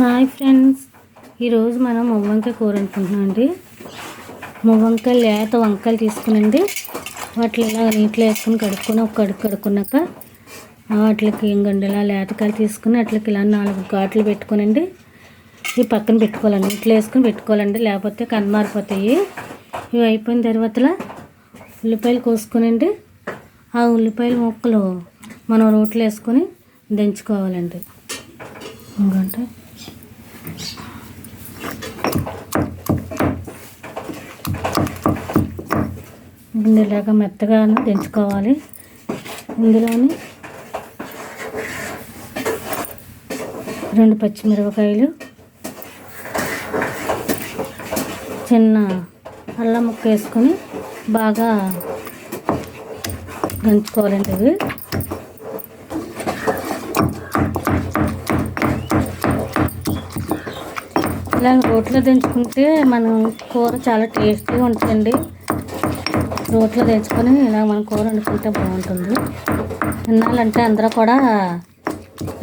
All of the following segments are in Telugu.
హాయ్ ఫ్రెండ్స్, ఈరోజు మనం మువ్వంకాయ కూర అనుకుంటున్నాం అండి. మువ్వంకాయలు లేత వంకాయలు తీసుకునండి, వాటిని ఇలా నీటిలో వేసుకుని కడుక్కొని ఒక కడుక్కున్నాక వాటికి ఇంకండి ఇలా లేతకాయలు తీసుకుని వాటికి ఇలా 4 ఘాట్లు పెట్టుకోనండి. ఇవి పక్కన పెట్టుకోవాలండి, నీటిలో వేసుకొని పెట్టుకోవాలండి, లేకపోతే కన్మారిపోతాయి. ఇవి అయిపోయిన తర్వాత ఉల్లిపాయలు కోసుకునండి. ఆ ఉల్లిపాయల ముక్కలు మనం రోట్లో వేసుకొని దంచుకోవాలండి. ఎందుకంటే ఇలాగా మెత్తగా దంచుకోవాలి. ఇందులోని 2 పచ్చిమిరపకాయలు, చిన్న అల్లం ముక్క వేసుకొని బాగా దంచుకోవాలండి. ఇవి ఇలా రోట్లో దంచుకుంటే మనం కూర చాలా టేస్టీగా ఉంటుందండి. రోట్లో దంచుకొని ఇలా మనం కూర వండుకుంటే బాగుంటుంది. తినాలంటే అందరూ కూడా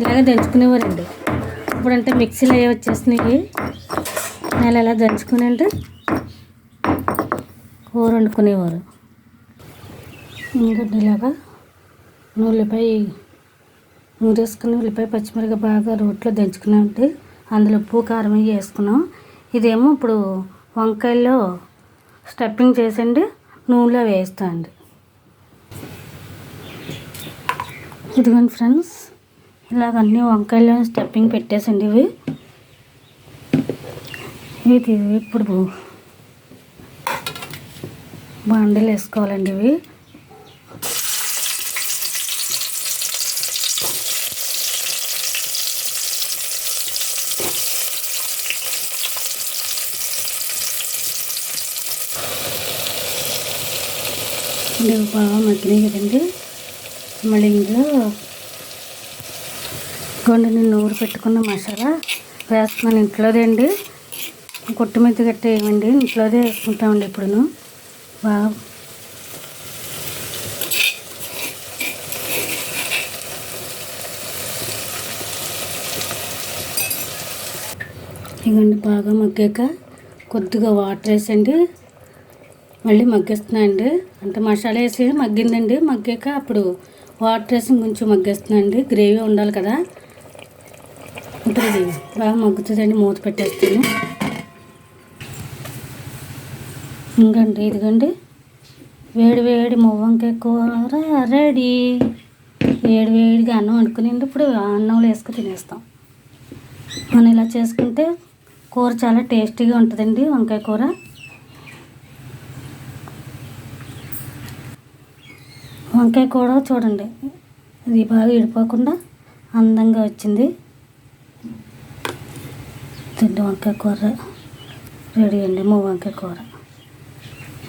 ఇలాగే దంచుకునేవారండి. ఇప్పుడంటే మిక్సీలో అవి వచ్చేసినాయి. నేను ఇలా దంచుకుని అంటే కూర వండుకునేవారు. ఇంకా ఇలాగా ఉల్లిపాయ నూరేసుకుని ఉల్లిపాయ పచ్చిమిరపకాయ బాగా రోట్లో దంచుకున్నామంటే అందులో ఉప్పు కారం వేసుకున్నాం. ఇదేమో ఇప్పుడు వంకాయల్లో స్టఫింగ్ చేసండి నూనెలో వేస్తా అండి. ఇదిగోండి ఫ్రెండ్స్, ఇలాగ అన్నీ వంకాయల్లో స్టఫింగ్ పెట్టేసండి. ఇది ఇప్పుడు బాండీలు వేసుకోవాలండి. ఇవి బాగా మగ్గినాయి కదండి. మళ్ళీ ఇందులో నేను నూరు పెట్టుకున్న మసాలా వేస్తున్నాను. ఇంట్లోదే అండి, కొట్టుమిద్ద గట్ట వేయమండి, ఇంట్లోదే వేసుకుంటామండి. ఇప్పుడు బాగా ఇవ్వండి. బాగా మగ్గాక కొద్దిగా వాటర్ వేసండి మళ్ళీ మగ్గిస్తున్నాయండి. అంటే మసాలా వేసి మగ్గిందండి. మగ్గాక అప్పుడు వాటర్ వేసి కొంచెం మగ్గిస్తున్నాయండి. గ్రేవీ ఉండాలి కదా. ఇప్పుడు ఇది బాగా మగ్గుతుందండి. మూత పెట్టేస్తాను. ఇంకండి ఇదిగండి వేడి వేడి మువ్వంకాయ కూర రెడీ. వేడి వేడిగా అన్నం వండుకుని ఇప్పుడు అన్నంలో వేసుకుని తినేస్తాం. మనం ఇలా చేసుకుంటే కూర చాలా టేస్టీగా ఉంటుందండి. వంకాయ కూర వంకాయ కూడా చూడండి, ఇది బాగా ఇడిపోకుండా అందంగా వచ్చింది. తిండి వంకాయ కూర రెడీ అండి. వంకాయ కూర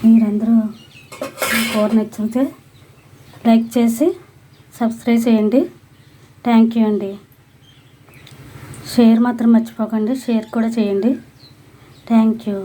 మీరందరూ కూర నచ్చితే లైక్ చేసి సబ్స్క్రైబ్ చేయండి. థ్యాంక్ యూ అండి. షేర్ మాత్రం మర్చిపోకండి, షేర్ కూడా చేయండి. Thank you.